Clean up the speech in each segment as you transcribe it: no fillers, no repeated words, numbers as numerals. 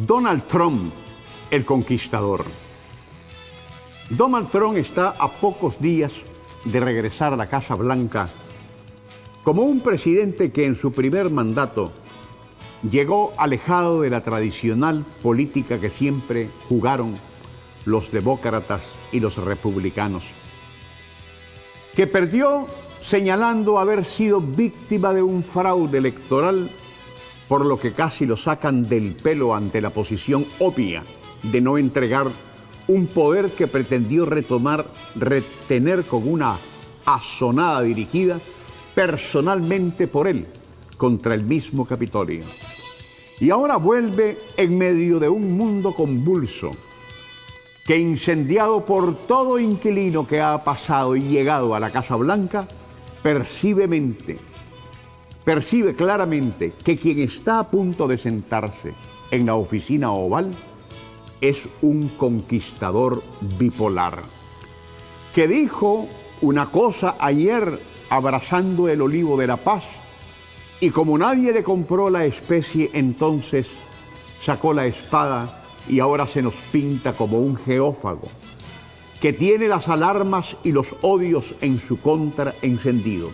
Donald Trump, el conquistador. Donald Trump está a pocos días de regresar a la Casa Blanca como un presidente que en su primer mandato llegó alejado de la tradicional política que siempre jugaron los demócratas y los republicanos, que perdió señalando haber sido víctima de un fraude electoral, por lo que casi lo sacan del pelo ante la posición obvia de no entregar un poder que pretendió retener con una asonada dirigida personalmente por él contra el mismo Capitolio. Y ahora vuelve en medio de un mundo convulso que, incendiado por todo inquilino que ha pasado y llegado a la Casa Blanca, percibe claramente que quien está a punto de sentarse en la oficina oval es un conquistador bipolar, que dijo una cosa ayer abrazando el olivo de la paz, y como nadie le compró la especie, entonces sacó la espada y ahora se nos pinta como un geófago que tiene las alarmas y los odios en su contra encendidos.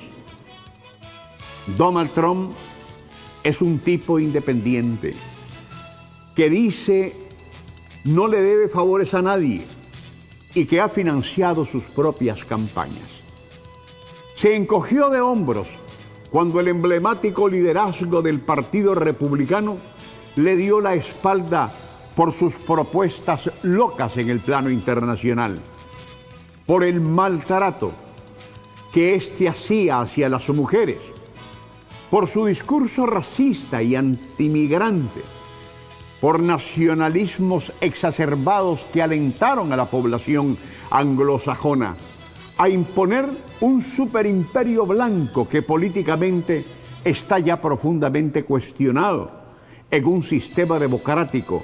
Donald Trump es un tipo independiente que dice no le debe favores a nadie y que ha financiado sus propias campañas. Se encogió de hombros cuando el emblemático liderazgo del Partido Republicano le dio la espalda por sus propuestas locas en el plano internacional, por el maltrato que éste hacía hacia las mujeres, por su discurso racista y antimigrante, por nacionalismos exacerbados que alentaron a la población anglosajona a imponer un superimperio blanco que políticamente está ya profundamente cuestionado en un sistema democrático,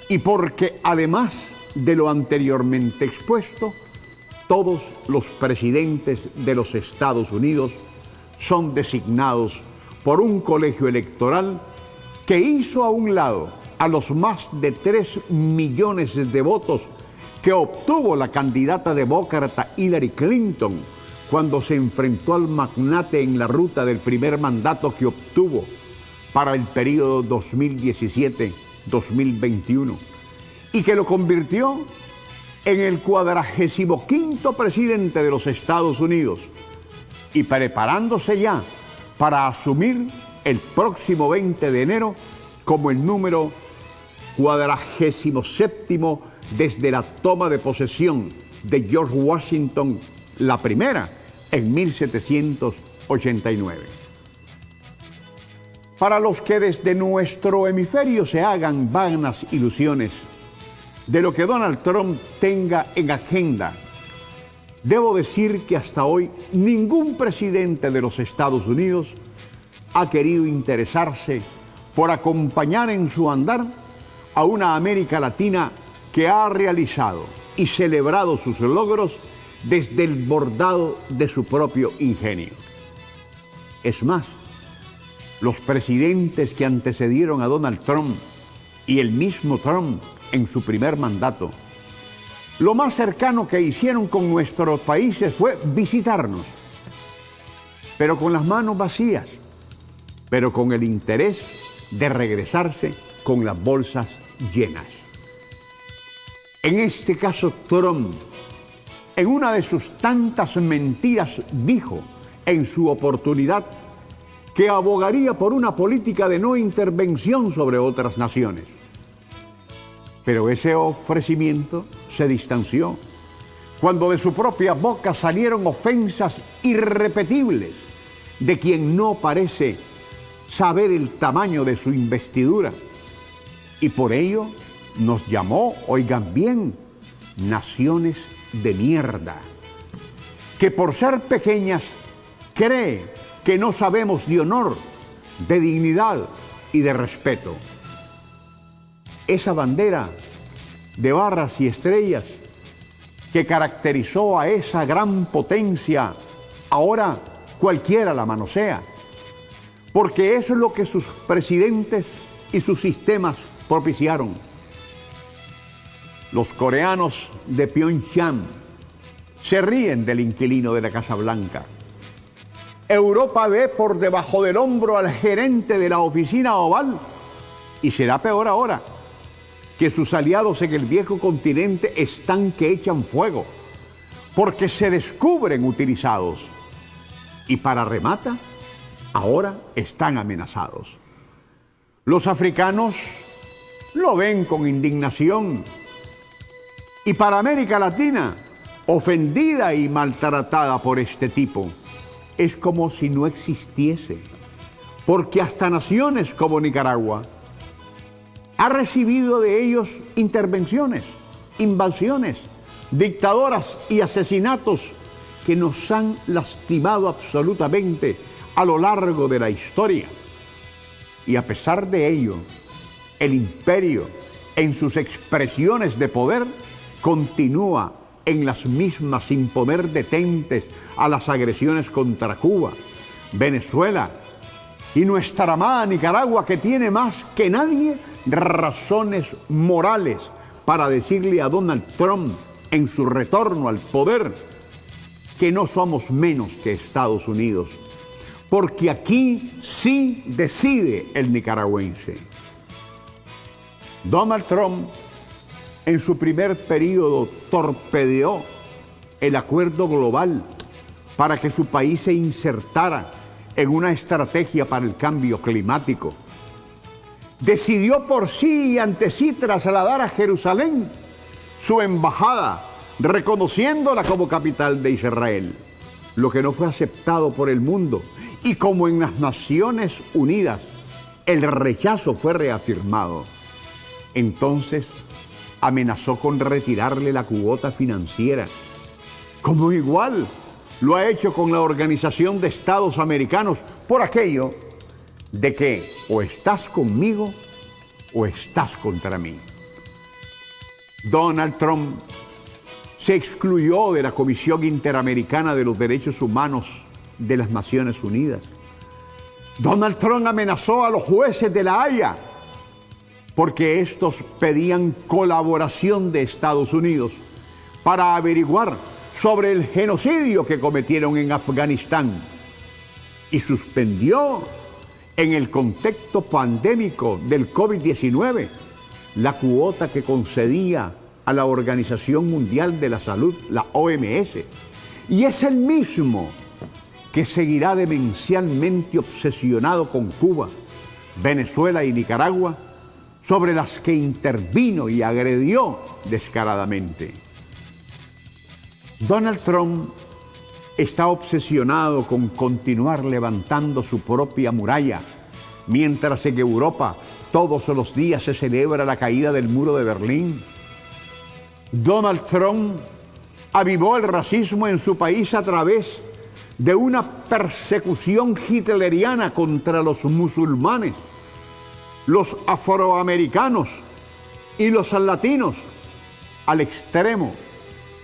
y porque además de lo anteriormente expuesto, todos los presidentes de los Estados Unidos son designados por un colegio electoral que hizo a un lado a los más de 3 millones de votos que obtuvo la candidata demócrata Hillary Clinton cuando se enfrentó al magnate en la ruta del primer mandato que obtuvo para el periodo 2017-2021, y que lo convirtió en el 45º presidente de los Estados Unidos, y preparándose ya para asumir el próximo 20 de enero como el número 47º desde la toma de posesión de George Washington, la primera, en 1789. Para los que desde nuestro hemisferio se hagan vanas ilusiones de lo que Donald Trump tenga en agenda, debo decir que hasta hoy ningún presidente de los Estados Unidos ha querido interesarse por acompañar en su andar a una América Latina que ha realizado y celebrado sus logros desde el bordado de su propio ingenio. Es más, los presidentes que antecedieron a Donald Trump y el mismo Trump en su primer mandato, lo más cercano que hicieron con nuestros países fue visitarnos, pero con las manos vacías, pero con el interés de regresarse con las bolsas llenas. En este caso, Trump, en una de sus tantas mentiras, dijo en su oportunidad que abogaría por una política de no intervención sobre otras naciones. Pero ese ofrecimiento se distanció cuando de su propia boca salieron ofensas irrepetibles de quien no parece saber el tamaño de su investidura. Y por ello nos llamó, oigan bien, naciones de mierda, que por ser pequeñas cree que no sabemos de honor, de dignidad y de respeto. Esa bandera de barras y estrellas que caracterizó a esa gran potencia, ahora cualquiera la manosea, porque eso es lo que sus presidentes y sus sistemas propiciaron. Los coreanos de Pyeongchang se ríen del inquilino de la Casa Blanca. Europa ve por debajo del hombro al gerente de la oficina oval, y será peor ahora que sus aliados en el viejo continente están que echan fuego, porque se descubren utilizados. Y para remata, ahora están amenazados. Los africanos lo ven con indignación. Y para América Latina, ofendida y maltratada por este tipo, es como si no existiese, porque hasta naciones como Nicaragua ha recibido de ellos intervenciones, invasiones, dictadoras y asesinatos que nos han lastimado absolutamente a lo largo de la historia. Y a pesar de ello, el imperio, en sus expresiones de poder, continúa en las mismas sin poner detentes a las agresiones contra Cuba, Venezuela y nuestra amada Nicaragua, que tiene más que nadie razones morales para decirle a Donald Trump en su retorno al poder que no somos menos que Estados Unidos, porque aquí sí decide el nicaragüense. Donald Trump en su primer periodo torpedeó el acuerdo global para que su país se insertara en una estrategia para el cambio climático. Decidió por sí y ante sí trasladar a Jerusalén su embajada, reconociéndola como capital de Israel, lo que no fue aceptado por el mundo. Y como en las Naciones Unidas el rechazo fue reafirmado, entonces amenazó con retirarle la cuota financiera, como igual lo ha hecho con la Organización de Estados Americanos, por aquello de que o estás conmigo o estás contra mí. Donald Trump se excluyó de la Comisión Interamericana de los Derechos Humanos de las Naciones Unidas. Donald Trump amenazó a los jueces de La Haya porque estos pedían colaboración de Estados Unidos para averiguar sobre el genocidio que cometieron en Afganistán, y suspendió en el contexto pandémico del COVID-19 la cuota que concedía a la Organización Mundial de la Salud, la OMS, y es el mismo que seguirá demencialmente obsesionado con Cuba, Venezuela y Nicaragua, sobre las que intervino y agredió descaradamente. Donald Trump está obsesionado con continuar levantando su propia muralla, mientras en Europa todos los días se celebra la caída del muro de Berlín. Donald Trump avivó el racismo en su país a través de una persecución hitleriana contra los musulmanes, los afroamericanos y los latinos, al extremo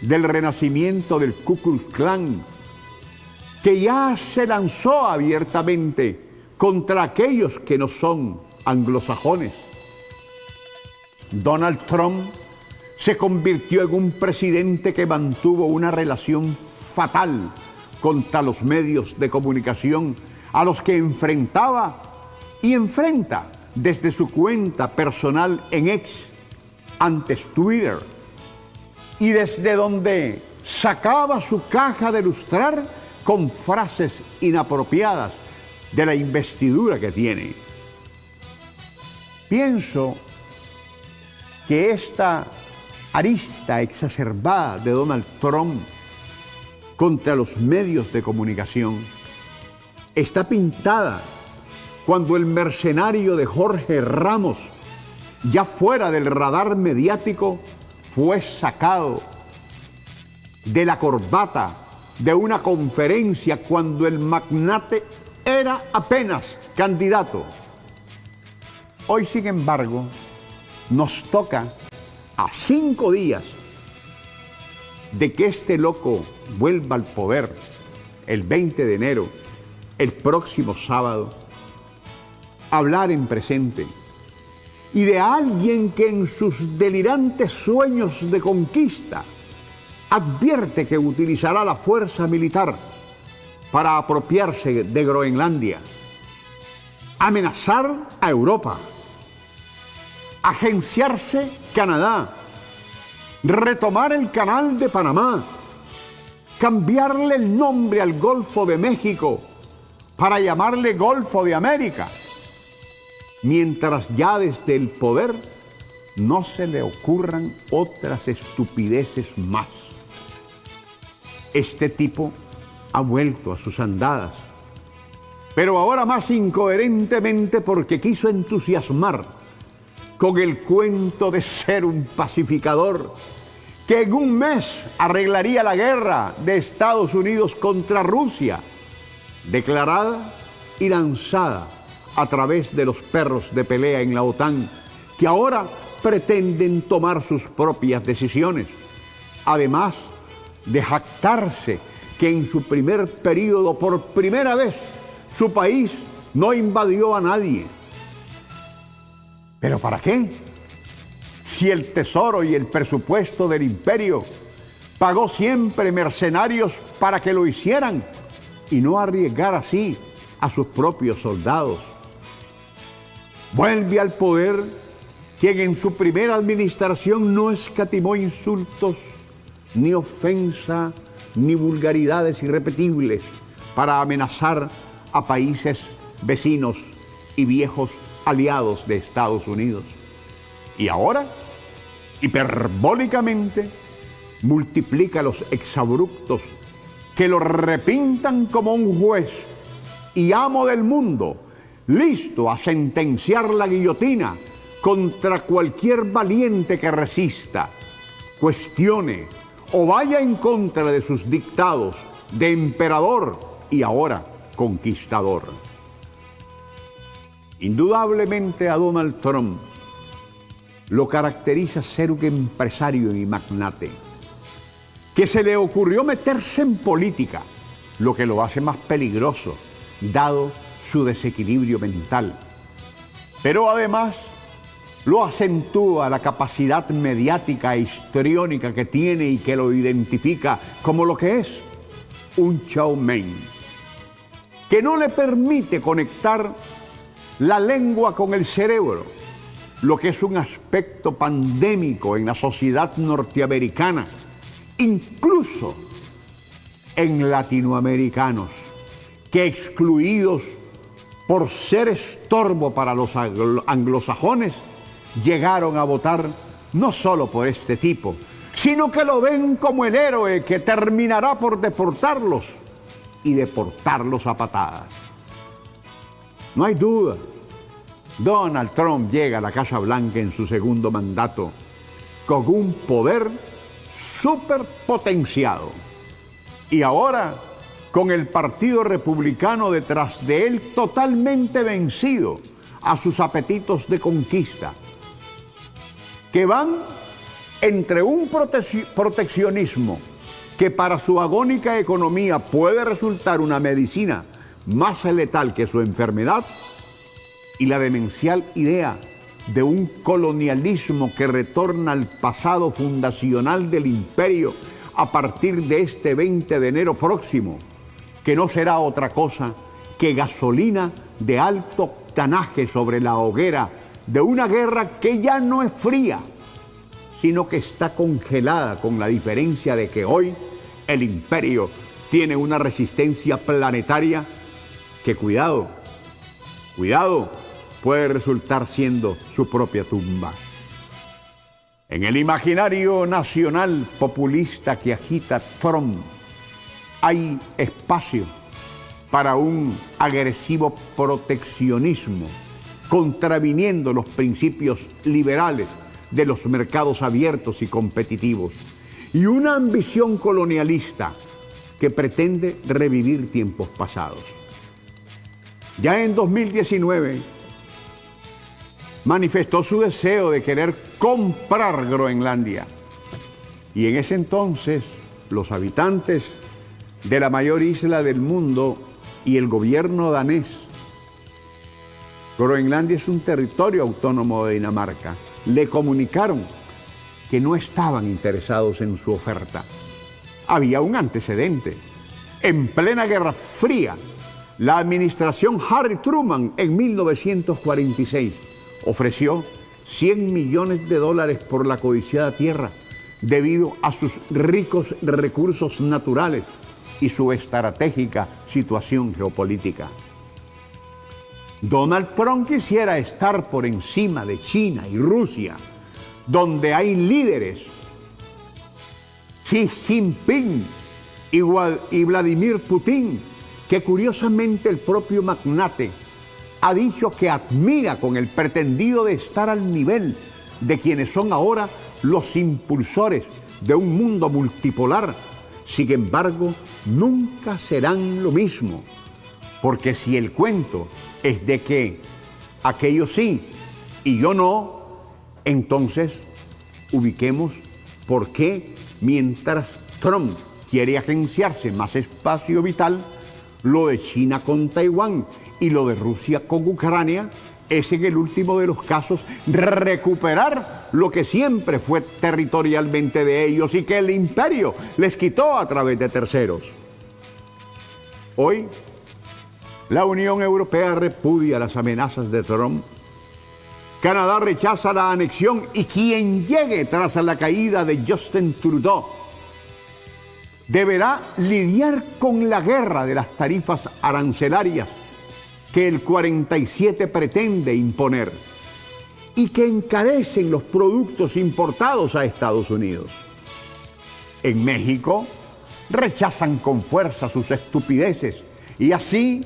del renacimiento del Ku Klux Klan, que ya se lanzó abiertamente contra aquellos que no son anglosajones. Donald Trump se convirtió en un presidente que mantuvo una relación fatal contra los medios de comunicación, a los que enfrentaba y enfrenta desde su cuenta personal en X, antes Twitter, y desde donde sacaba su caja de lustrar con frases inapropiadas de la investidura que tiene. Pienso que esta arista exacerbada de Donald Trump contra los medios de comunicación está pintada cuando el mercenario de Jorge Ramos, ya fuera del radar mediático, fue sacado de la corbata de una conferencia cuando el magnate era apenas candidato. Hoy, sin embargo, nos toca a 5 días de que este loco vuelva al poder, el 20 de enero, el próximo sábado, hablar en presente y de alguien que en sus delirantes sueños de conquista advierte que utilizará la fuerza militar para apropiarse de Groenlandia, amenazar a Europa, agenciarse Canadá, retomar el Canal de Panamá, cambiarle el nombre al Golfo de México para llamarle Golfo de América, mientras ya desde el poder no se le ocurran otras estupideces más. Este tipo ha vuelto a sus andadas, pero ahora más incoherentemente porque quiso entusiasmar con el cuento de ser un pacificador que en un mes arreglaría la guerra de Estados Unidos contra Rusia, declarada y lanzada a través de los perros de pelea en la OTAN, que ahora pretenden tomar sus propias decisiones, además de jactarse que en su primer periodo, por primera vez, su país no invadió a nadie. ¿Pero para qué? Si el tesoro y el presupuesto del imperio pagó siempre mercenarios para que lo hicieran y no arriesgar así a sus propios soldados. Vuelve al poder quien en su primera administración no escatimó insultos, ni ofensa, ni vulgaridades irrepetibles para amenazar a países vecinos y viejos aliados de Estados Unidos. Y ahora, hiperbólicamente, multiplica los exabruptos que lo repintan como un juez y amo del mundo, listo a sentenciar la guillotina contra cualquier valiente que resista, cuestione o vaya en contra de sus dictados de emperador y ahora conquistador. Indudablemente a Donald Trump lo caracteriza ser un empresario y magnate, que se le ocurrió meterse en política, lo que lo hace más peligroso, dado su desequilibrio mental. Pero además lo acentúa la capacidad mediática e histriónica que tiene y que lo identifica como lo que es, un showman, que no le permite conectar la lengua con el cerebro, lo que es un aspecto pandémico en la sociedad norteamericana, incluso en latinoamericanos, que excluidos por ser estorbo para los anglosajones, llegaron a votar no solo por este tipo, sino que lo ven como el héroe que terminará por deportarlos y deportarlos a patadas. No hay duda, Donald Trump llega a la Casa Blanca en su segundo mandato con un poder superpotenciado. Y ahora, con el Partido Republicano detrás de él totalmente vencido a sus apetitos de conquista, que van entre un proteccionismo que para su agónica economía puede resultar una medicina más letal que su enfermedad, y la demencial idea de un colonialismo que retorna al pasado fundacional del imperio a partir de este 20 de enero próximo, que no será otra cosa que gasolina de alto octanaje sobre la hoguera de una guerra que ya no es fría, sino que está congelada, con la diferencia de que hoy el imperio tiene una resistencia planetaria que, cuidado, puede resultar siendo su propia tumba. En el imaginario nacional populista que agita Trump, hay espacio para un agresivo proteccionismo, contraviniendo los principios liberales de los mercados abiertos y competitivos, y una ambición colonialista que pretende revivir tiempos pasados. Ya en 2019 manifestó su deseo de querer comprar Groenlandia, y en ese entonces los habitantes de la mayor isla del mundo y el gobierno danés Groenlandia es un territorio autónomo de Dinamarca. Le comunicaron que no estaban interesados en su oferta. Había un antecedente. En plena Guerra Fría, la administración Harry Truman en 1946 ofreció $100 millones por la codiciada tierra debido a sus ricos recursos naturales y su estratégica situación geopolítica. Donald Trump quisiera estar por encima de China y Rusia, donde hay líderes, Xi Jinping y Vladimir Putin, que curiosamente el propio magnate ha dicho que admira con el pretendido de estar al nivel de quienes son ahora los impulsores de un mundo multipolar. Sin embargo, nunca serán lo mismo, porque si el cuento es de que aquellos sí y yo no, entonces ubiquemos por qué mientras Trump quiere agenciarse más espacio vital, lo de China con Taiwán y lo de Rusia con Ucrania es en el último de los casos recuperar lo que siempre fue territorialmente de ellos y que el imperio les quitó a través de terceros. Hoy, la Unión Europea repudia las amenazas de Trump. Canadá rechaza la anexión y quien llegue tras la caída de Justin Trudeau deberá lidiar con la guerra de las tarifas arancelarias que el 47 pretende imponer y que encarecen los productos importados a Estados Unidos. En México rechazan con fuerza sus estupideces y así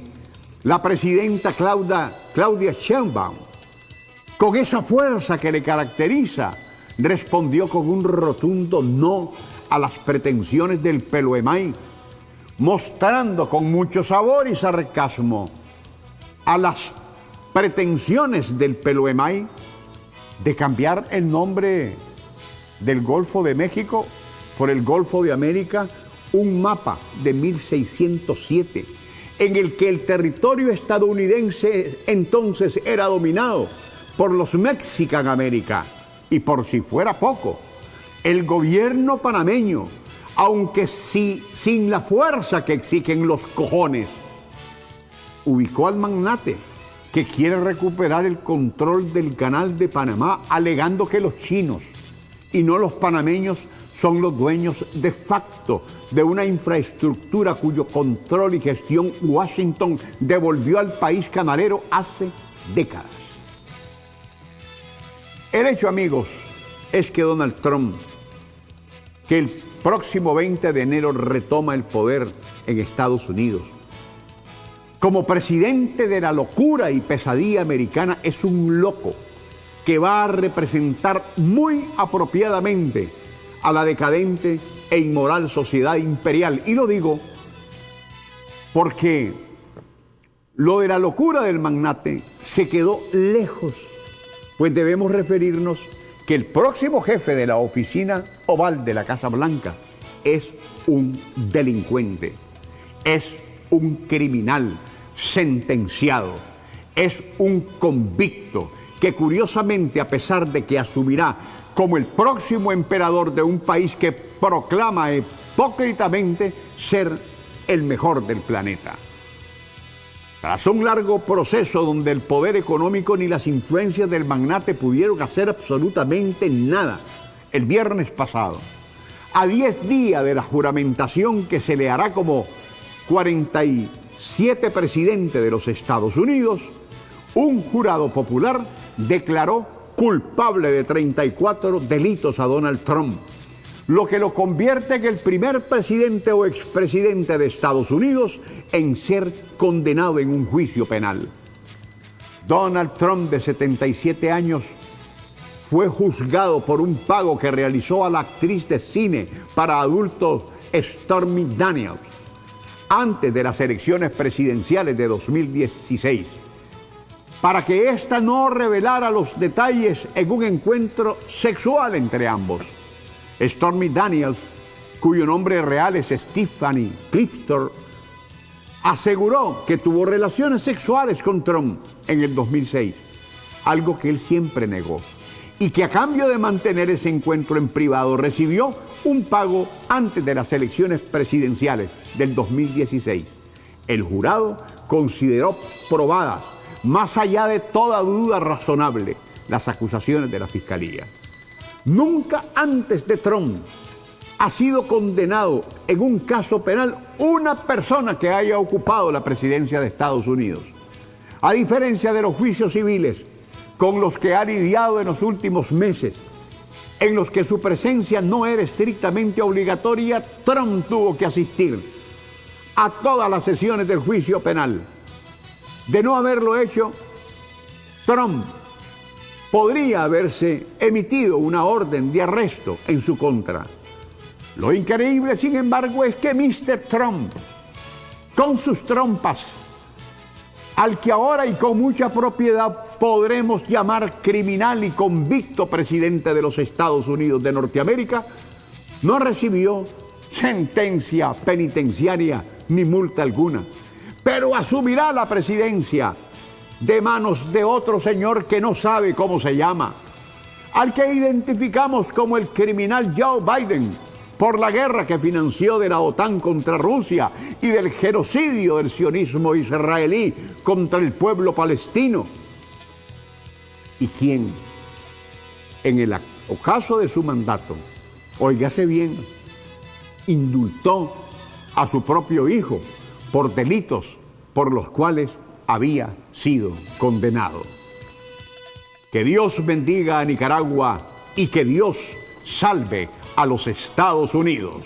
la presidenta Claudia Sheinbaum, con esa fuerza que le caracteriza, respondió con un rotundo no a las pretensiones del Peloemay, mostrando con mucho sabor y sarcasmo a las pretensiones del Peloemay de cambiar el nombre del Golfo de México por el Golfo de América, un mapa de 1607, en el que el territorio estadounidense entonces era dominado por los Mexican America. Y por si fuera poco, el gobierno panameño, aunque sí, sin la fuerza que exigen los cojones, ubicó al magnate que quiere recuperar el control del canal de Panamá, alegando que los chinos y no los panameños son los dueños de facto de una infraestructura cuyo control y gestión Washington devolvió al país canalero hace décadas. El hecho, amigos, es que Donald Trump, que el próximo 20 de enero retoma el poder en Estados Unidos, como presidente de la locura y pesadilla americana, es un loco que va a representar muy apropiadamente a la decadente e inmoral sociedad imperial. Y lo digo porque lo de la locura del magnate se quedó lejos, pues debemos referirnos que el próximo jefe de la oficina oval de la Casa Blanca es un delincuente, es un criminal sentenciado, es un convicto que curiosamente, a pesar de que asumirá como el próximo emperador de un país que proclama hipócritamente ser el mejor del planeta. Tras un largo proceso donde el poder económico ni las influencias del magnate pudieron hacer absolutamente nada, el viernes pasado, a 10 días de la juramentación que se le hará como 47 presidente de los Estados Unidos, un jurado popular declaró culpable de 34 delitos a Donald Trump, lo que lo convierte en el primer presidente o expresidente de Estados Unidos en ser condenado en un juicio penal. Donald Trump, de 77 años, fue juzgado por un pago que realizó a la actriz de cine para adultos Stormy Daniels antes de las elecciones presidenciales de 2016, para que ésta no revelara los detalles en un encuentro sexual entre ambos. Stormy Daniels, cuyo nombre real es Stephanie Clifton, aseguró que tuvo relaciones sexuales con Trump en el 2006, algo que él siempre negó, y que a cambio de mantener ese encuentro en privado recibió un pago antes de las elecciones presidenciales del 2016. El jurado consideró probadas, más allá de toda duda razonable, las acusaciones de la Fiscalía. Nunca antes de Trump ha sido condenado en un caso penal una persona que haya ocupado la presidencia de Estados Unidos. A diferencia de los juicios civiles con los que ha lidiado en los últimos meses, en los que su presencia no era estrictamente obligatoria, Trump tuvo que asistir a todas las sesiones del juicio penal. De no haberlo hecho, Trump podría haberse emitido una orden de arresto en su contra. Lo increíble, sin embargo, es que Mr. Trump, con sus trompas, al que ahora y con mucha propiedad podremos llamar criminal y convicto presidente de los Estados Unidos de Norteamérica, no recibió sentencia penitenciaria ni multa alguna, pero asumirá la presidencia de manos de otro señor que no sabe cómo se llama, al que identificamos como el criminal Joe Biden, por la guerra que financió de la OTAN contra Rusia y del genocidio del sionismo israelí contra el pueblo palestino. Y quien, en el ocaso de su mandato, óigase bien, indultó a su propio hijo por delitos por los cuales había sido condenado. Que Dios bendiga a Nicaragua y que Dios salve a los Estados Unidos.